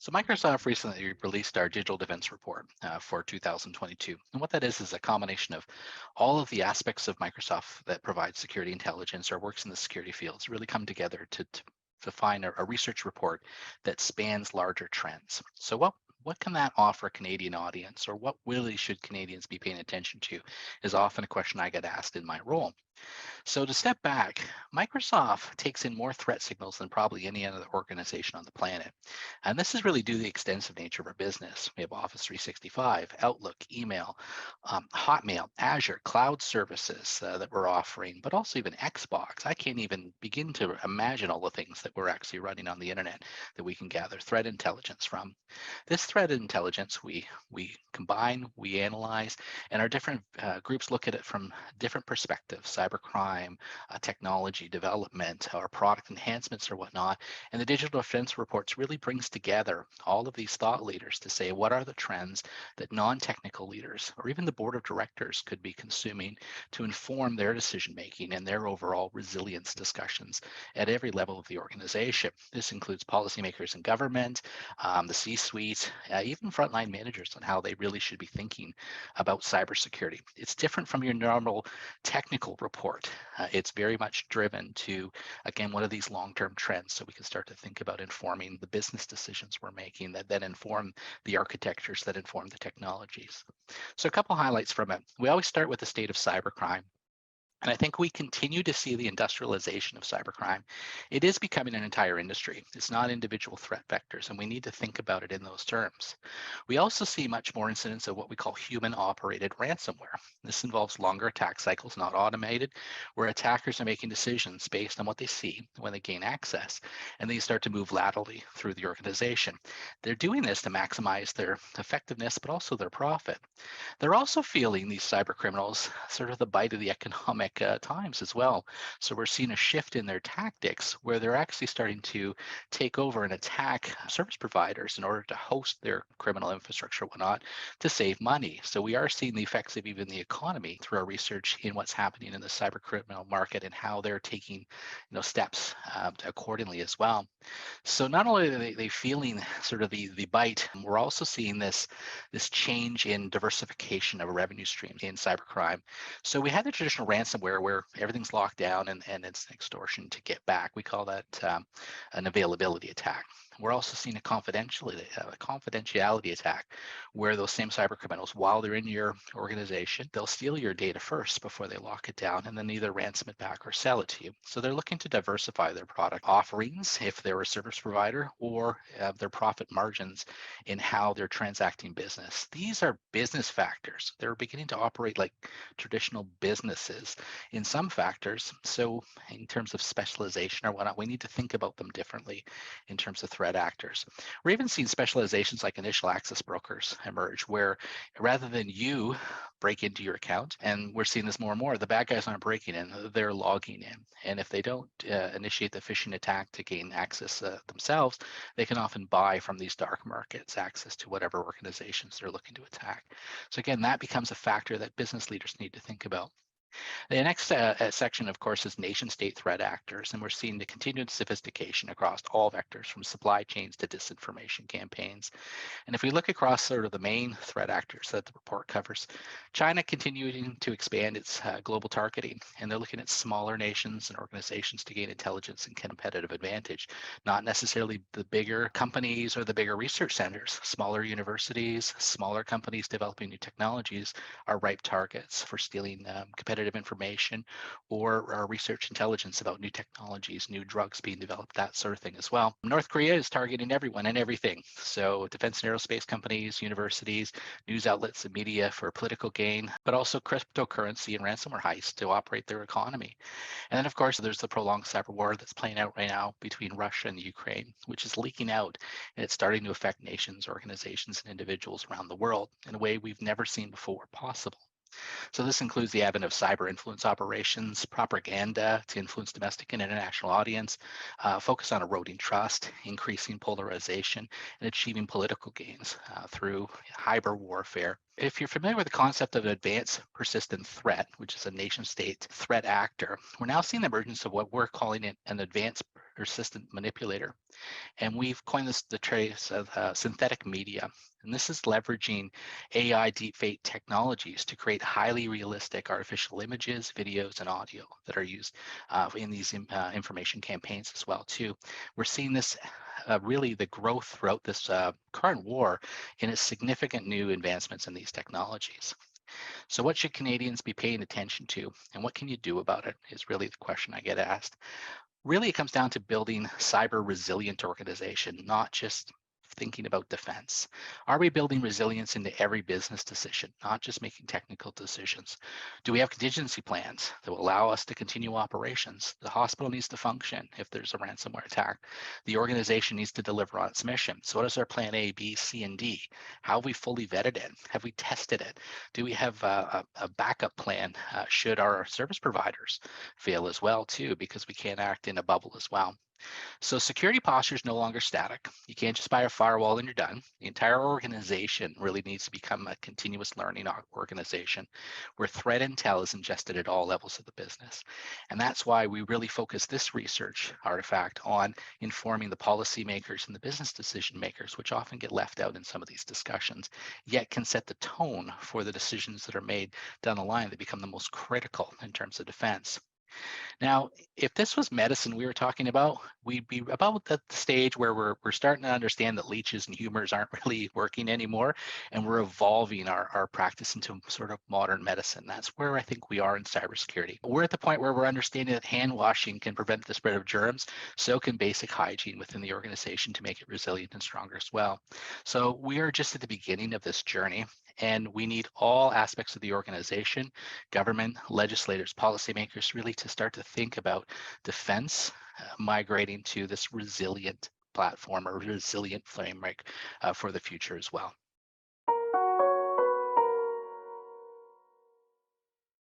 So Microsoft recently released our digital defense report for 2022. And what that is a combination of all of the aspects of Microsoft that provide security intelligence or works in the security fields really come together to find a research report that spans larger trends. So what can that offer a Canadian audience, or what really should Canadians be paying attention to, is often a question I get asked in my role. So to step back, Microsoft takes in more threat signals than probably any other organization on the planet. And this is really due to the extensive nature of our business. We have Office 365, Outlook, email, Hotmail, Azure, cloud services that we're offering, but also even Xbox. I can't even begin to imagine all the things that we're actually running on the internet that we can gather threat intelligence from. This threat intelligence we combine, we analyze, and our different groups look at it from different perspectives: cybercrime, technology development, or product enhancements or whatnot. And the digital defense reports really brings together all of these thought leaders to say what are the trends that non-technical leaders or even the board of directors could be consuming to inform their decision making and their overall resilience discussions at every level of the organization. This includes policymakers in government, the C-suite, even frontline managers on how they really should be thinking about cybersecurity. It's different from your normal technical report. It's very much driven to, again, what are these long-term trends, so we can start to think about informing the business decisions we're making that then inform the architectures that inform the technologies. So a couple highlights from it. We always start with the state of cybercrime. And I think we continue to see the industrialization of cybercrime. It is becoming an entire industry. It's not individual threat vectors, and we need to think about it in those terms. We also see much more incidents of what we call human-operated ransomware. This involves longer attack cycles, not automated, where attackers are making decisions based on what they see when they gain access, and they start to move laterally through the organization. They're doing this to maximize their effectiveness, but also their profit. They're also feeling, these cyber criminals, sort of the bite of the economic times as well. So we're seeing a shift in their tactics where they're actually starting to take over and attack service providers in order to host their criminal infrastructure and whatnot to save money. So we are seeing the effects of even the economy through our research in what's happening in the cyber criminal market and how they're taking steps accordingly as well. So not only are they feeling sort of the bite, we're also seeing this change in diversification of revenue streams in cybercrime. So we had the traditional ransomware where everything's locked down and it's an extortion to get back. We call that an availability attack. We're also seeing a confidentiality attack where those same cyber criminals, while they're in your organization, they'll steal your data first before they lock it down and then either ransom it back or sell it to you. So they're looking to diversify their product offerings if they're a service provider, or their profit margins in how they're transacting business. These are business factors. They're beginning to operate like traditional businesses in some factors. So in terms of specialization or whatnot, we need to think about them differently in terms of threat actors. We're even seeing specializations like initial access brokers emerge, where rather than you break into your account, and we're seeing this more and more, the bad guys aren't breaking in, they're logging in. And if they don't initiate the phishing attack to gain access themselves, they can often buy from these dark markets access to whatever organizations they're looking to attack. So again, that becomes a factor that business leaders need to think about. The next section, of course, is nation-state threat actors, and we're seeing the continued sophistication across all vectors, from supply chains to disinformation campaigns. And if we look across sort of the main threat actors that the report covers, China continuing to expand its global targeting, and they're looking at smaller nations and organizations to gain intelligence and competitive advantage, not necessarily the bigger companies or the bigger research centers. Smaller universities, smaller companies developing new technologies are ripe targets for stealing competitive information or research intelligence about new technologies, new drugs being developed, that sort of thing as well. North Korea is targeting everyone and everything. So defense and aerospace companies, universities, news outlets and media for political gain, but also cryptocurrency and ransomware heists to operate their economy. And then, of course, there's the prolonged cyber war that's playing out right now between Russia and Ukraine, which is leaking out, and it's starting to affect nations, organizations, and individuals around the world in a way we've never seen before possible. So this includes the advent of cyber influence operations, propaganda to influence domestic and international audience, focus on eroding trust, increasing polarization, and achieving political gains through hybrid warfare. If you're familiar with the concept of an advanced persistent threat, which is a nation-state threat actor, we're now seeing the emergence of what we're calling an advanced persistent manipulator. And we've coined this the trace of synthetic media. And this is leveraging AI deepfake technologies to create highly realistic artificial images, videos, and audio that are used in these information campaigns as well too. We're seeing this really the growth throughout this current war in its significant new advancements in these technologies. So what should Canadians be paying attention to, and what can you do about it is really the question I get asked. Really, it comes down to building cyber resilient organization, not just thinking about defense. Are we building resilience into every business decision, not just making technical decisions? Do we have contingency plans that will allow us to continue operations? The hospital needs to function if there's a ransomware attack. The organization needs to deliver on its mission. So what is our plan A, B, C, and D? How have we fully vetted it? Have we tested it? Do we have a backup plan should our service providers fail as well too, because we can't act in a bubble as well. So security posture is no longer static. You can't just buy a firewall and you're done. The entire organization really needs to become a continuous learning organization where threat intel is ingested at all levels of the business. And that's why we really focus this research artifact on informing the policymakers and the business decision makers, which often get left out in some of these discussions, yet can set the tone for the decisions that are made down the line that become the most critical in terms of defense. Now, if this was medicine we were talking about, we'd be about at the stage where we're starting to understand that leeches and humors aren't really working anymore, and we're evolving our practice into sort of modern medicine. That's where I think we are in cybersecurity. We're at the point where we're understanding that hand washing can prevent the spread of germs, so can basic hygiene within the organization to make it resilient and stronger as well. So we are just at the beginning of this journey, and we need all aspects of the organization, government, legislators, policymakers, really to start to think about defense migrating to this resilient platform or resilient framework for the future as well.